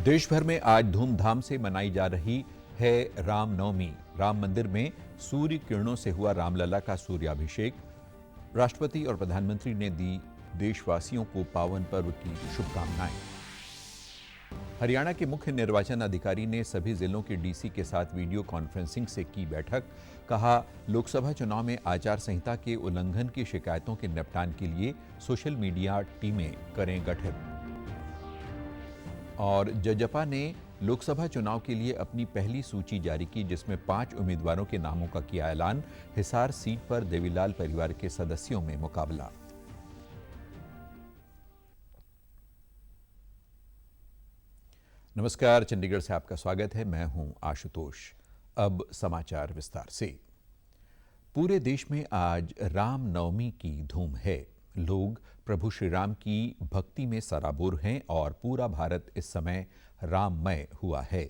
देश भर में आज धूमधाम से मनाई जा रही है रामनवमी। राम मंदिर में सूर्य किरणों से हुआ रामलला का सूर्याभिषेक। राष्ट्रपति और प्रधानमंत्री ने दी देशवासियों को पावन पर्व की शुभकामनाएं। हरियाणा के मुख्य निर्वाचन अधिकारी ने सभी जिलों के डीसी के साथ वीडियो कॉन्फ्रेंसिंग से की बैठक। कहा, लोकसभा चुनाव में आचार संहिता के उल्लंघन की शिकायतों के निपटान के लिए सोशल मीडिया टीमें करें गठित। और जजपा ने लोकसभा चुनाव के लिए अपनी पहली सूची जारी की, जिसमें 5 उम्मीदवारों के नामों का किया ऐलान। हिसार सीट पर देवीलाल परिवार के सदस्यों में मुकाबला। नमस्कार, चंडीगढ़ से आपका स्वागत है। मैं हूं आशुतोष। अब समाचार विस्तार से। पूरे देश में आज रामनवमी की धूम है। लोग प्रभु श्री राम की भक्ति में सराबोर हैं और पूरा भारत इस समय राममय हुआ है।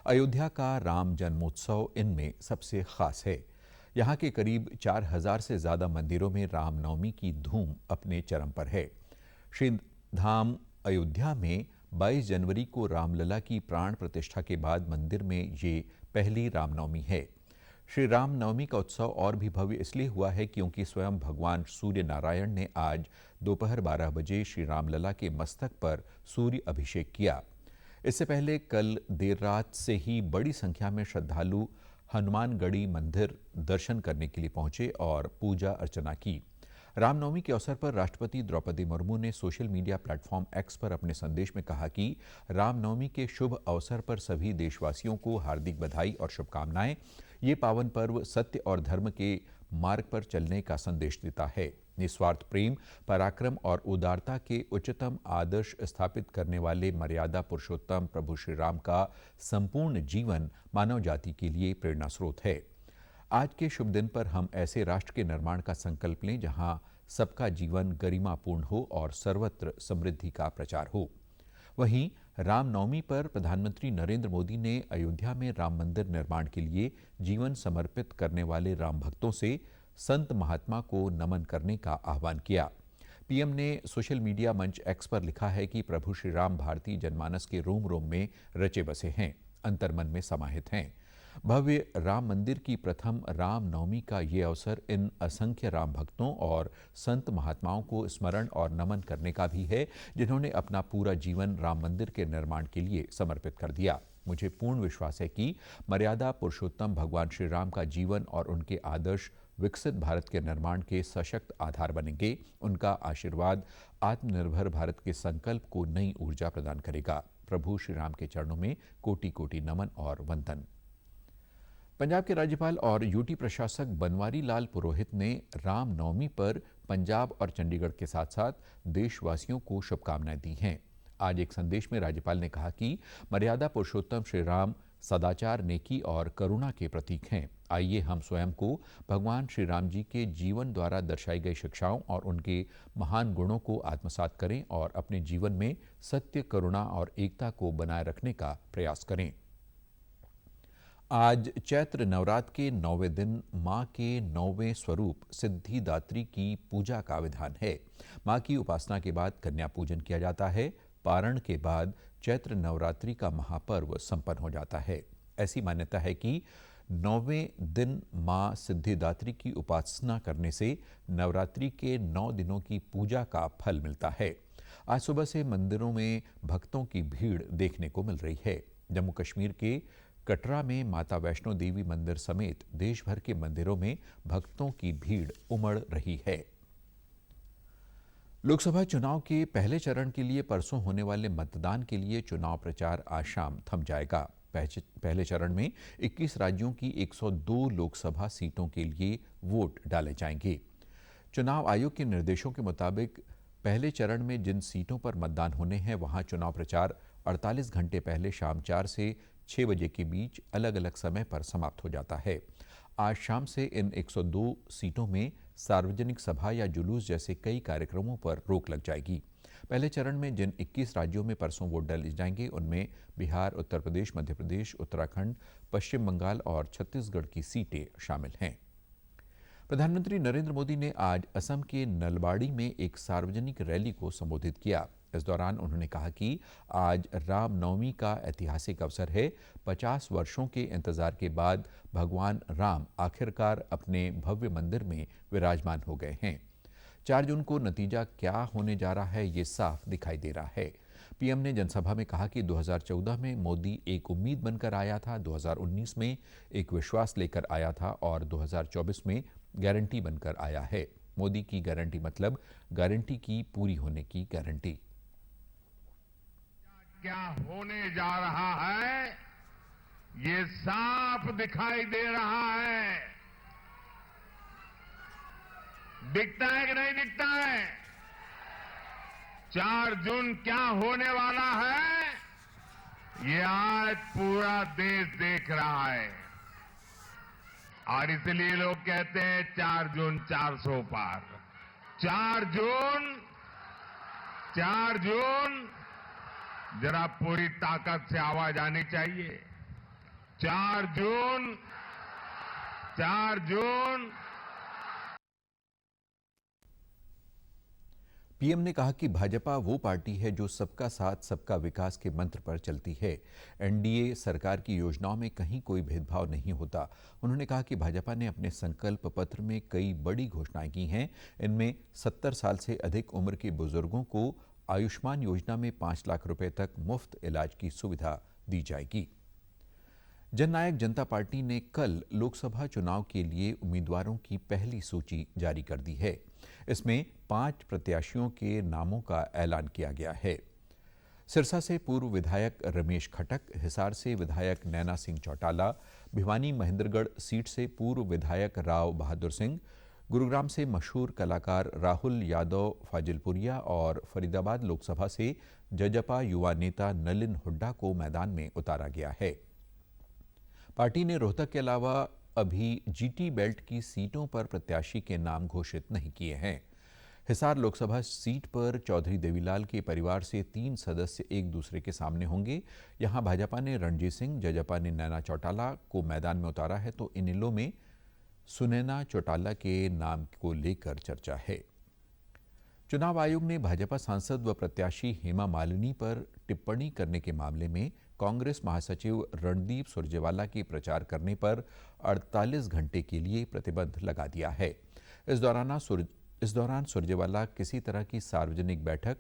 अयोध्या का राम जन्मोत्सव इनमें सबसे खास है। यहाँ के करीब 4000 से ज़्यादा मंदिरों में रामनवमी की धूम अपने चरम पर है। श्री धाम अयोध्या में 22 जनवरी को रामलला की प्राण प्रतिष्ठा के बाद मंदिर में ये पहली रामनवमी है। श्री राम नवमी का उत्सव और भी भव्य इसलिए हुआ है क्योंकि स्वयं भगवान सूर्य नारायण ने आज दोपहर 12 बजे श्री रामलला के मस्तक पर सूर्य अभिषेक किया। इससे पहले कल देर रात से ही बड़ी संख्या में श्रद्धालु हनुमानगढ़ी मंदिर दर्शन करने के लिए पहुंचे और पूजा अर्चना की। रामनवमी के अवसर पर राष्ट्रपति द्रौपदी मुर्मू ने सोशल मीडिया प्लेटफॉर्म एक्स पर अपने संदेश में कहा कि रामनवमी के शुभ अवसर पर सभी देशवासियों को हार्दिक बधाई और शुभकामनाएं। ये पावन पर्व सत्य और धर्म के मार्ग पर चलने का संदेश देता है। निस्वार्थ प्रेम, पराक्रम और उदारता के उच्चतम आदर्श स्थापित करने वाले मर्यादा पुरुषोत्तम प्रभु श्री राम का संपूर्ण जीवन मानव जाति के लिए प्रेरणा स्रोत है। आज के शुभ दिन पर हम ऐसे राष्ट्र के निर्माण का संकल्प लें जहां सबका जीवन गरिमापूर्ण हो और सर्वत्र समृद्धि का प्रचार हो। वहीं रामनवमी पर प्रधानमंत्री नरेंद्र मोदी ने अयोध्या में राम मंदिर निर्माण के लिए जीवन समर्पित करने वाले राम भक्तों से संत महात्मा को नमन करने का आह्वान किया। पीएम ने सोशल मीडिया मंच एक्स पर लिखा है कि प्रभु श्री राम भारतीय जनमानस के रोम रोम में रचे बसे हैं, अंतर्मन में समाहित हैं। भव्य राम मंदिर की प्रथम राम नवमी का ये अवसर इन असंख्य राम भक्तों और संत महात्माओं को स्मरण और नमन करने का भी है, जिन्होंने अपना पूरा जीवन राम मंदिर के निर्माण के लिए समर्पित कर दिया। मुझे पूर्ण विश्वास है कि मर्यादा पुरुषोत्तम भगवान श्री राम का जीवन और उनके आदर्श विकसित भारत के निर्माण के सशक्त आधार बनेंगे। उनका आशीर्वाद आत्मनिर्भर भारत के संकल्प को नई ऊर्जा प्रदान करेगा। प्रभु श्री राम के चरणों में कोटि कोटि नमन और वंदन। पंजाब के राज्यपाल और यूटी प्रशासक बनवारी लाल पुरोहित ने रामनवमी पर पंजाब और चंडीगढ़ के साथ साथ देशवासियों को शुभकामनाएं दी हैं। आज एक संदेश में राज्यपाल ने कहा कि मर्यादा पुरुषोत्तम श्री राम सदाचार, नेकी और करुणा के प्रतीक हैं। आइए हम स्वयं को भगवान श्री राम जी के जीवन द्वारा दर्शाई गई शिक्षाओं और उनके महान गुणों को आत्मसात करें और अपने जीवन में सत्य, करुणा और एकता को बनाए रखने का प्रयास करें। आज चैत्र नवरात्र के 9वें दिन मां के 9वें स्वरूप सिद्धिदात्री की पूजा का विधान है। मां की उपासना के बाद कन्या पूजन किया जाता है। पारण के बाद चैत्र नवरात्रि का महापर्व संपन्न हो जाता है। ऐसी मान्यता है कि 9वें दिन मां सिद्धिदात्री की उपासना करने से नवरात्रि के 9 दिनों की पूजा का फल मिलता है। आज सुबह से मंदिरों में भक्तों की भीड़ देखने को मिल रही है। जम्मू कश्मीर के कटरा में माता वैष्णो देवी मंदिर समेत देश भर के मंदिरों में भक्तों की भीड़ उमड़ रही है। लोकसभा चुनाव के पहले चरण के लिए परसों होने वाले मतदान के लिए चुनाव प्रचार आज शाम थम जाएगा। पहले चरण में 21 राज्यों की 102 लोकसभा सीटों के लिए वोट डाले जाएंगे। चुनाव आयोग के निर्देशों के मुताबिक पहले चरण में जिन सीटों पर मतदान होने हैं, वहां चुनाव प्रचार 48 घंटे पहले शाम 4 से 6 बजे के बीच अलग अलग समय पर समाप्त हो जाता है। आज शाम से इन 102 सीटों में सार्वजनिक सभा या जुलूस जैसे कई कार्यक्रमों पर रोक लग जाएगी। पहले चरण में जिन 21 राज्यों में परसों वोट डाले जाएंगे, उनमें बिहार, उत्तर प्रदेश, मध्य प्रदेश, उत्तराखंड, पश्चिम बंगाल और छत्तीसगढ़ की सीटें शामिल हैं। प्रधानमंत्री नरेंद्र मोदी ने आज असम के नलबाड़ी में एक सार्वजनिक रैली को संबोधित किया। इस दौरान उन्होंने कहा कि आज रामनवमी का ऐतिहासिक अवसर है। 50 वर्षों के इंतजार के बाद भगवान राम आखिरकार अपने भव्य मंदिर में विराजमान हो गए हैं। 4 जून को नतीजा क्या होने जा रहा है, ये साफ दिखाई दे रहा है। पीएम ने जनसभा में कहा कि 2014 में मोदी एक उम्मीद बनकर आया था, 2019 में एक विश्वास लेकर आया था और 2024 में गारंटी बनकर आया है। मोदी की गारंटी मतलब गारंटी की पूरी होने की गारंटी। क्या होने जा रहा है ये साफ दिखाई दे रहा है। दिखता है कि नहीं दिखता है? 4 जून क्या होने वाला है ये आज पूरा देश देख रहा है और इसलिए लोग कहते हैं 4 जून 400 पार। 4 जून जरा पूरी ताकत से आवाज आनी चाहिए। 4 जून। पीएम ने कहा कि भाजपा वो पार्टी है जो सबका साथ सबका विकास के मंत्र पर चलती है। एनडीए सरकार की योजनाओं में कहीं कोई भेदभाव नहीं होता। उन्होंने कहा कि भाजपा ने अपने संकल्प पत्र में कई बड़ी घोषणाएं की हैं। इनमें 70 साल से अधिक उम्र के बुजुर्गों को आयुष्मान योजना में 5 लाख रुपए तक मुफ्त इलाज की सुविधा दी जाएगी। जननायक जनता पार्टी ने कल लोकसभा चुनाव के लिए उम्मीदवारों की पहली सूची जारी कर दी है। इसमें 5 प्रत्याशियों के नामों का ऐलान किया गया है। सिरसा से पूर्व विधायक रमेश खटक, हिसार से विधायक नैना सिंह चौटाला, भिवानी महेंद्रगढ़ सीट से पूर्व विधायक राव बहादुर सिंह, गुरुग्राम से मशहूर कलाकार राहुल यादव फाजिलपुरिया और फरीदाबाद लोकसभा से जजपा युवा नेता नलिन हुड्डा को मैदान में उतारा गया है। पार्टी ने रोहतक के अलावा अभी जीटी बेल्ट की सीटों पर प्रत्याशी के नाम घोषित नहीं किए हैं। हिसार लोकसभा सीट पर चौधरी देवीलाल के परिवार से 3 सदस्य एक दूसरे के सामने होंगे। यहां भाजपा ने रणजीत सिंह, जजपा ने नैना चौटाला को मैदान में उतारा है, तो इनेलो में सुनैना चौटाला के नाम को लेकर चर्चा है। चुनाव आयोग ने भाजपा सांसद व प्रत्याशी हेमा मालिनी पर टिप्पणी करने के मामले में कांग्रेस महासचिव रणदीप सुरजेवाला के प्रचार करने पर 48 घंटे के लिए प्रतिबंध लगा दिया है। इस दौरान सुरजेवाला किसी तरह की सार्वजनिक बैठक,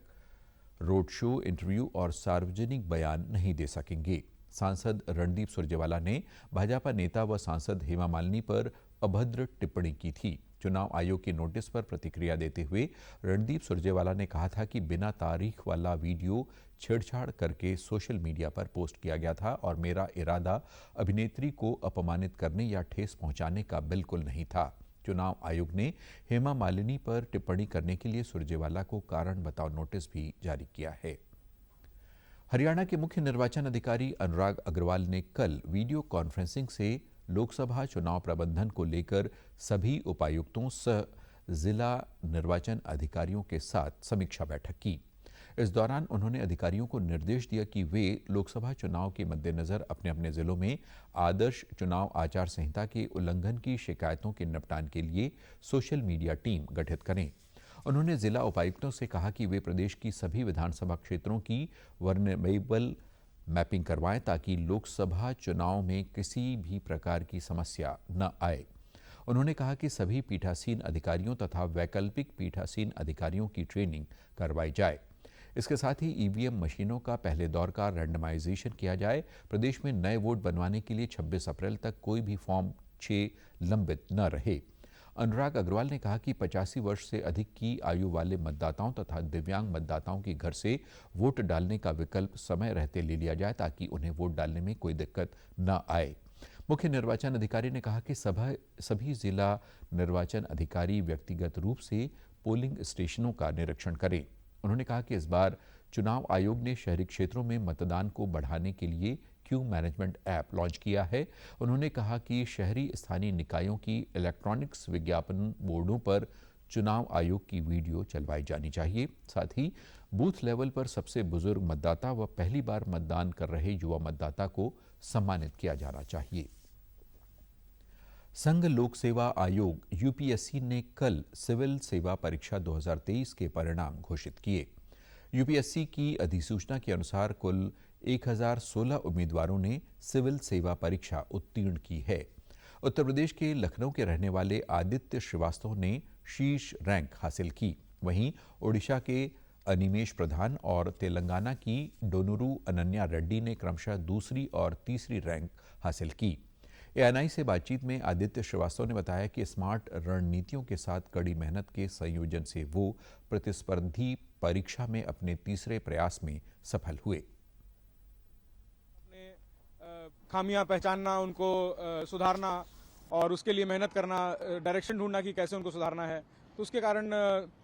रोड शो, इंटरव्यू और सार्वजनिक बयान नहीं दे सकेंगे। सांसद रणदीप सुरजेवाला ने भाजपा नेता व सांसद हेमा मालिनी पर अभद्र टिप्पणी की थी। चुनाव आयोग के नोटिस पर प्रतिक्रिया देते हुए रणदीप सुरजेवाला ने कहा था कि बिना तारीख वाला वीडियो छेड़छाड़ करके सोशल मीडिया पर पोस्ट किया गया था और मेरा इरादा अभिनेत्री को अपमानित करने या ठेस पहुंचाने का बिल्कुल नहीं था। चुनाव आयोग ने हेमा मालिनी पर टिप्पणी करने के लिए सुरजेवाला को कारण बताओ नोटिस भी जारी किया है। हरियाणा के मुख्य निर्वाचन अधिकारी अनुराग अग्रवाल ने कल वीडियो कॉन्फ्रेंसिंग से लोकसभा चुनाव प्रबंधन को लेकर सभी उपायुक्तों सह जिला निर्वाचन अधिकारियों के साथ समीक्षा बैठक की। इस दौरान उन्होंने अधिकारियों को निर्देश दिया कि वे लोकसभा चुनाव के मद्देनजर अपने अपने जिलों में आदर्श चुनाव आचार संहिता के उल्लंघन की शिकायतों के निपटान के लिए सोशल मीडिया टीम गठित करें। उन्होंने जिला उपायुक्तों से कहा कि वे प्रदेश की सभी विधानसभा क्षेत्रों की वर्नेबल मैपिंग करवाएं ताकि लोकसभा चुनाव में किसी भी प्रकार की समस्या न आए। उन्होंने कहा कि सभी पीठासीन अधिकारियों तथा वैकल्पिक पीठासीन अधिकारियों की ट्रेनिंग करवाई जाए। इसके साथ ही ईवीएम मशीनों का पहले दौर का रैंडमाइजेशन किया जाए। प्रदेश में नए वोट बनवाने के लिए 26 अप्रैल तक कोई भी फॉर्म 6 लंबित न रहे। अनुराग अग्रवाल ने कहा कि 85 वर्ष से अधिक की आयु वाले मतदाताओं तथा दिव्यांग मतदाताओं के घर से वोट डालने का विकल्प समय रहते ले लिया जाए ताकि उन्हें वोट डालने में कोई दिक्कत न आए। मुख्य निर्वाचन अधिकारी ने कहा कि सभी जिला निर्वाचन अधिकारी व्यक्तिगत रूप से पोलिंग स्टेशनों का निरीक्षण करें। उन्होंने कहा कि इस बार चुनाव आयोग ने शहरी क्षेत्रों में मतदान को बढ़ाने के लिए क्यू मैनेजमेंट ऐप लॉन्च किया है। उन्होंने कहा कि शहरी स्थानीय निकायों की इलेक्ट्रॉनिक्स विज्ञापन बोर्डों पर चुनाव आयोग की वीडियो चलवाई जानी चाहिए। साथ ही बूथ लेवल पर सबसे बुजुर्ग मतदाता व पहली बार मतदान कर रहे युवा मतदाता को सम्मानित किया जाना चाहिए। संघ लोक सेवा आयोग यूपीएससी ने कल सिविल सेवा परीक्षा 2023 के परिणाम घोषित किए। यूपीएससी की अधिसूचना के अनुसार कुल 1016 उम्मीदवारों ने सिविल सेवा परीक्षा उत्तीर्ण की है। उत्तर प्रदेश के लखनऊ के रहने वाले आदित्य श्रीवास्तव ने शीर्ष रैंक हासिल की। वहीं ओडिशा के अनिमेश प्रधान और तेलंगाना की डोनुरू अनन्या रेड्डी ने क्रमशः दूसरी और तीसरी रैंक हासिल की। एएनआई से बातचीत में आदित्य श्रीवास्तव ने बताया कि स्मार्ट रणनीतियों के साथ कड़ी मेहनत के संयोजन से वो प्रतिस्पर्धी परीक्षा में अपने तीसरे प्रयास में सफल हुए। खामियां पहचानना, उनको सुधारना और उसके लिए मेहनत करना, डायरेक्शन ढूंढना कि कैसे उनको सुधारना है, तो उसके कारण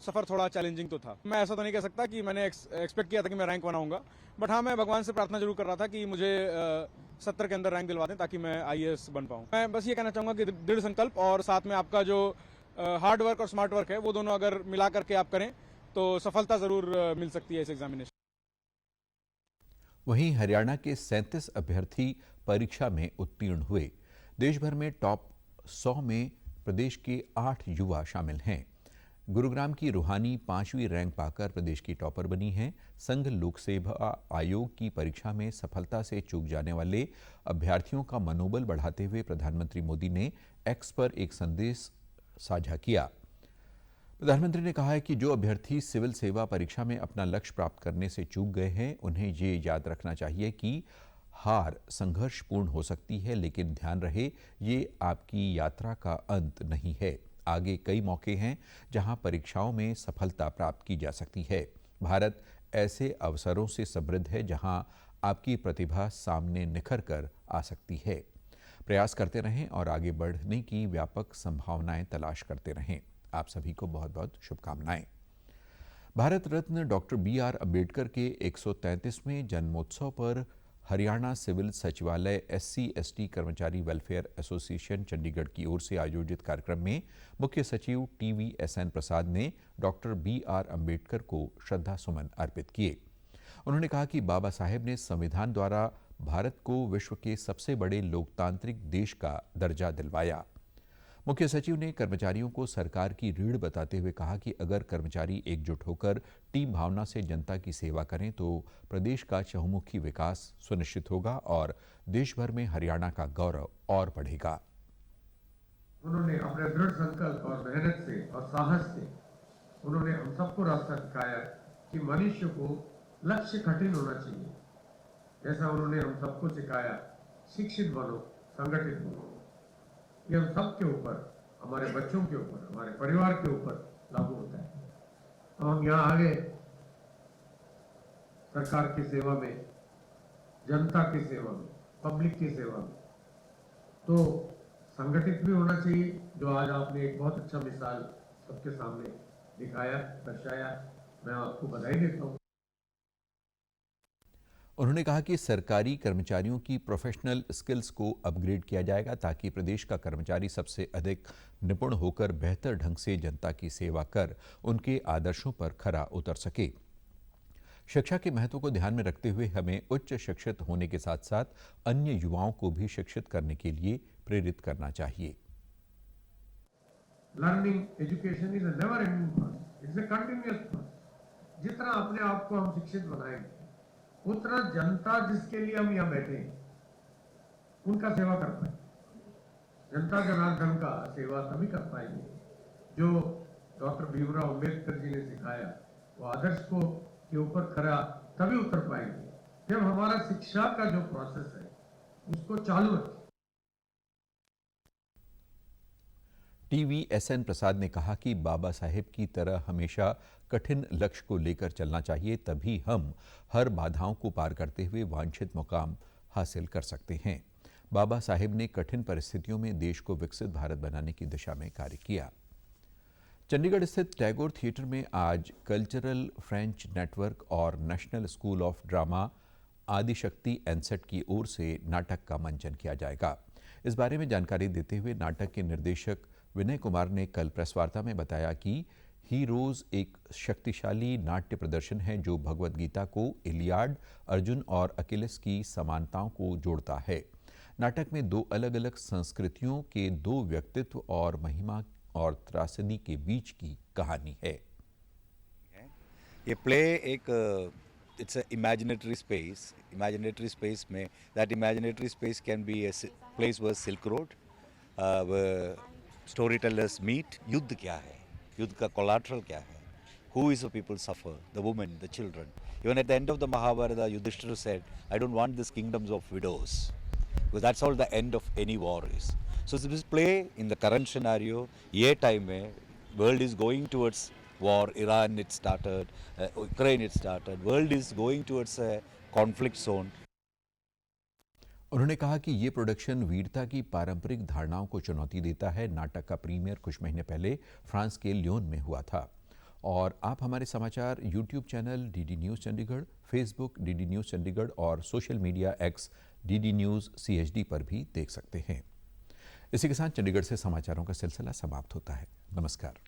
सफ़र थोड़ा चैलेंजिंग तो था। मैं ऐसा तो नहीं कह सकता कि मैंने एक्सपेक्ट किया था कि मैं रैंक बनाऊंगा, बट हाँ, मैं भगवान से प्रार्थना जरूर कर रहा था कि मुझे 70 के अंदर रैंक दिलवा दें ताकि मैं आईएएस बन पाऊँ। मैं बस ये कहना चाहूँगा कि दृढ़ संकल्प और साथ में आपका जो हार्ड वर्क और स्मार्ट वर्क है, वो दोनों अगर मिला करके आप करें तो सफलता ज़रूर मिल सकती है इस एग्जामिनेशन। वहीं हरियाणा के 37 अभ्यर्थी परीक्षा में उत्तीर्ण हुए। देश भर में टॉप 100 में प्रदेश के 8 युवा शामिल हैं। गुरुग्राम की रूहानी 5वीं रैंक पाकर प्रदेश की टॉपर बनी हैं। संघ लोक सेवा आयोग की परीक्षा में सफलता से चूक जाने वाले अभ्यर्थियों का मनोबल बढ़ाते हुए प्रधानमंत्री मोदी ने एक्स पर एक संदेश साझा किया। प्रधानमंत्री ने कहा है कि जो अभ्यर्थी सिविल सेवा परीक्षा में अपना लक्ष्य प्राप्त करने से चूक गए हैं, उन्हें ये याद रखना चाहिए कि हार संघर्षपूर्ण हो सकती है, लेकिन ध्यान रहे ये आपकी यात्रा का अंत नहीं है। आगे कई मौके हैं जहां परीक्षाओं में सफलता प्राप्त की जा सकती है। भारत ऐसे अवसरों से समृद्ध है जहां आपकी प्रतिभा सामने निखर कर आ सकती है। प्रयास करते रहें और आगे बढ़ने की व्यापक संभावनाएं तलाश करते रहें। आप सभी को बहुत बहुत शुभकामनाएं। Bharat Ratna doctor B R. अम्बेडकर के 133वें जन्मोत्सव पर हरियाणा सिविल सचिवालय SC/ST कर्मचारी वेलफेयर एसोसिएशन चंडीगढ़ की ओर से आयोजित कार्यक्रम में मुख्य सचिव TVSN प्रसाद ने डॉक्टर बी.आर. अम्बेडकर को श्रद्धा सुमन अर्पित किए। उन्होंने कहा कि बाबा साहेब ने संविधान द्वारा भारत को विश्व के सबसे बड़े लोकतांत्रिक देश का दर्जा दिलवाया। मुख्य सचिव ने कर्मचारियों को सरकार की रीढ़ बताते हुए कहा कि अगर कर्मचारी एकजुट होकर टीम भावना से जनता की सेवा करें तो प्रदेश का चहुमुखी विकास सुनिश्चित होगा और देश भर में हरियाणा का गौरव और बढ़ेगा। उन्होंने अपने दृढ़ संकल्प और मेहनत से और साहस से उन्होंने हम सबको रास्ता दिखाया कि मनुष्य को लक्ष्य कठिन होना चाहिए। जैसा उन्होंने हम सबको सिखाया, शिक्षित बनो, संगठित बनो। ये हम सब के ऊपर, हमारे बच्चों के ऊपर, हमारे परिवार के ऊपर लागू होता है। तो हम यहाँ आ गए सरकार की सेवा में, जनता की सेवा में, पब्लिक की सेवा में, तो संगठित भी होना चाहिए, जो आज आपने एक बहुत अच्छा मिसाल सबके सामने दिखाया, दर्शाया। मैं आपको बधाई देता हूँ। उन्होंने कहा कि सरकारी कर्मचारियों की प्रोफेशनल स्किल्स को अपग्रेड किया जाएगा ताकि प्रदेश का कर्मचारी सबसे अधिक निपुण होकर बेहतर ढंग से जनता की सेवा कर उनके आदर्शों पर खरा उतर सके। शिक्षा के महत्व को ध्यान में रखते हुए हमें उच्च शिक्षित होने के साथ साथ अन्य युवाओं को भी शिक्षित करने के लिए प्रेरित करना चाहिए। Learning education is a never ending process, it's a continuous process. जितना अपने आप को हम शिक्षित बनाएंगे, उतना जनता जिसके लिए हम यहाँ बैठे हैं उनका सेवा कर पाएंगे। जनता जनार्दन का सेवा तभी कर पाएंगे जो डॉक्टर भीमराव अम्बेडकर जी ने सिखाया, वो आदर्श को के ऊपर खरा तभी उतर पाएंगे जब हमारा शिक्षा का जो प्रोसेस है उसको चालू रखें। TVSN प्रसाद ने कहा कि बाबा साहेब की तरह हमेशा कठिन लक्ष्य को लेकर चलना चाहिए, तभी हम हर बाधाओं को पार करते हुए वांछित मुकाम हासिल कर सकते हैं। बाबा साहेब ने कठिन परिस्थितियों में देश को विकसित भारत बनाने की दिशा में कार्य किया। चंडीगढ़ स्थित टैगोर थिएटर में आज कल्चरल फ्रेंच नेटवर्क और national school of drama Adishakti एनसेट की ओर से नाटक का मंचन किया जाएगा। इस बारे में जानकारी देते हुए नाटक के निर्देशक विनय कुमार ने कल प्रेस वार्ता में बताया कि हीरोज एक शक्तिशाली नाट्य प्रदर्शन है जो भगवद गीता को इलियाड, अर्जुन और अकिलेस की समानताओं को जोड़ता है। नाटक में दो अलग अलग संस्कृतियों के दो व्यक्तित्व और महिमा और त्रासदी के बीच की कहानी है। ये प्ले एक इट्स इमेजिनेटरी स्पेस में that imaginatory space can be a place where silk road story tellers meet. युद्ध क्या है, युद्ध का कोलाट्रल क्या है, who is the people suffer, the women, the children. Even at the end of the Mahabharata, Yudhishthira said, I don't want these kingdoms of widows, because that's all the end of any war is. So this play in the current scenario, ये time में world is going towards war, Iran it started, Ukraine it started, world is going towards a conflict zone. उन्होंने कहा कि ये production वीरता की पारंपरिक धारणाओं को चुनौती देता है। नाटक का प्रीमियर कुछ महीने पहले फ्रांस के लियोन में हुआ था। और आप हमारे समाचार YouTube channel DD news Chandigarh, Facebook DD news Chandigarh और social media X DD news CHD पर भी देख सकते हैं। इसी के साथ चंडीगढ़ से समाचारों का सिलसिला समाप्त होता है। नमस्कार।